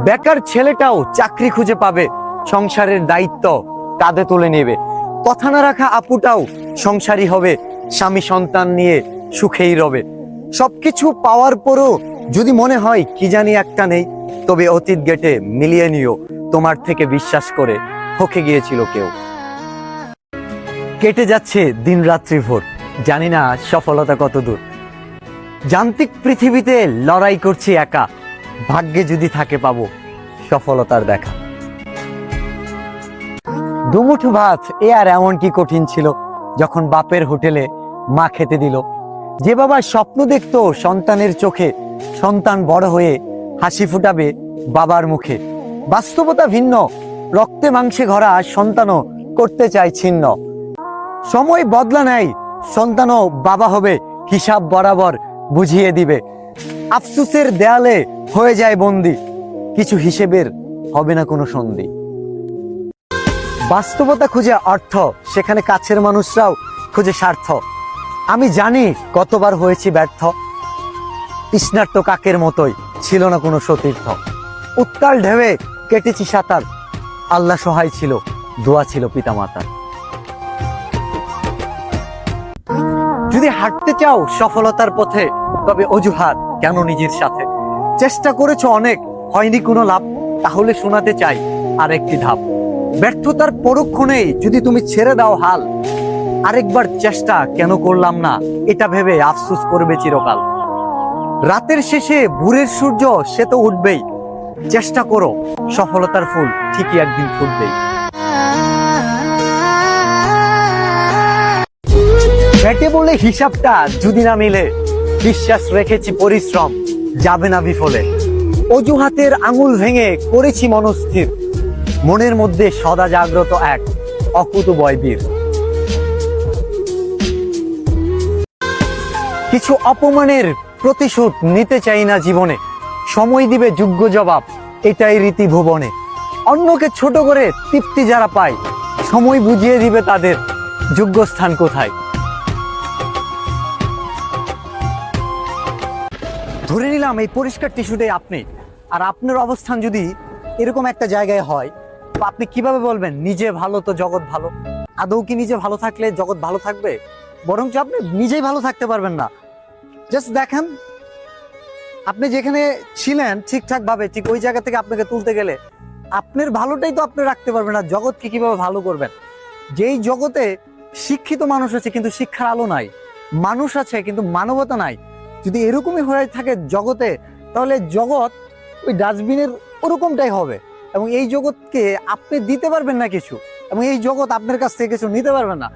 বেকার ছেলেটাও চাকরি খুঁজে পাবে, সংসারের দায়িত্ব কাঁধে তুলে নেবে। কথা না রাখা আপুটাও সংসারী হবে, স্বামী সন্তান নিয়ে সুখেই রবে। সবকিছু পাওয়ার পরও যদি মনে হয় কি জানি একটা নেই, তবে অতীত গেটে মিলিয়ে নিও, তোমার থেকে বিশ্বাস করে ঠকে গিয়েছিল কেউ। কেটে যাচ্ছে দিন রাত্রি ভোর, জানি না সফলতা কত দূর। যান্ত্রিক পৃথিবীতে লড়াই করছি একা, ভাগ্যে যদি থাকে পাবো সফলতার দেখা। দুমুঠো ভাত এ আর এমন কি কঠিন ছিল, যখন বাপের হোটেলে মা খেতে দিল। যে বাবা স্বপ্ন দেখতো সন্তানের চোখে, সন্তান বড় হয়ে হাসি ফুটাবে বাবার মুখে। বাস্তবতা ভিন্ন, রক্তে মাংসে ভরা সন্তানও করতে চায় ছিন্ন। সময় বদলা নেয়, সন্তানও বাবা হবে, হিসাব বরাবর বুঝিয়ে দিবে। আফসোসের দেয়ালে হয়ে যায় বন্দি, কিছু হিসেবের হবে না কোনো সন্ধি। বাস্তবতা খুঁজে অর্থ, সেখানে কাছের মানুষরাও খুঁজে স্বার্থ। আমি জানি কতবার হয়েছি ব্যর্থ, তৃষ্ণার্ত কাকের মতোই ছিল না কোনো সতীর্থ। উত্তাল ঢেউয়ে কেটেছি সাঁতার, আল্লাহ সহায় ছিল, দোয়া ছিল পিতামাতার। যদি হাঁটতে চাও সফলতার পথে, তবে অজুহাত কেন নিজের সাথে? চেষ্টা করেছো অনেক, হয়নি কোনো লাভ, তাহলে শোনাতে চাই আরেকটি ধাপ। ব্যর্থতার পরক্ষণেই যদি তুমি ছেড়ে দাও হাল, আরেকবার চেষ্টা কেন করলাম না এটা ভেবে আফসোস করবে চিরকাল। রাতের শেষে ভোরের সূর্য সে তো উঠবেই, চেষ্টা করো সফলতার ফুল ঠিকই একদিন ফুটবেই। পেটে বলে হিসাবটা যদি না মিলে, বিশ্বাস রেখেছি পরিশ্রম যাবে না বিফলে। অজুহাতের আঙুল ভেঙে করেছি মনস্থির, মনের মধ্যে সদা জাগ্রত এক অকুতোভয় বীর। কিছু অপমানের প্রতিশোধ নিতে চাই না জীবনে, সময় দিবে যোগ্য জবাব, এটাই রীতি ভুবনে। অন্যকে ছোট করে তৃপ্তি যারা পায়, সময় বুঝিয়ে দিবে তাদের যোগ্য স্থান কোথায়। ধরে নিলাম এই পরিষ্কার টিস্যুটাই আপনি, আর আপনার অবস্থান যদি এরকম একটা জায়গায় হয়, তো আপনি কিভাবে বলবেন নিজে ভালো তো জগৎ ভালো? আদৌ কি নিজে ভালো থাকলে জগৎ ভালো থাকবে? বরঞ্চ আপনি নিজেই ভালো থাকতে পারবেন না। জাস্ট দেখেন, আপনি যেখানে ছিলেন ঠিকঠাক ভাবে, ঠিক ওই জায়গা থেকে আপনাকে তুলতে গেলে আপনার ভালোটাই তো আপনি রাখতে পারবেন না, জগৎকে কিভাবে ভালো করবেন? যেই জগতে শিক্ষিত মানুষ আছে কিন্তু শিক্ষার আলো নাই, মানুষ আছে কিন্তু মানবতা নাই, যদি এরকমই হয়ে থাকে জগতে, তাহলে জগৎ ওই ডাস্টবিনের ওরকমটাই হবে। এবং এই জগৎকে আপনি দিতে পারবেন না কিছু, এবং এই জগৎ আপনার কাছ থেকে কিছু নিতে পারবেন না।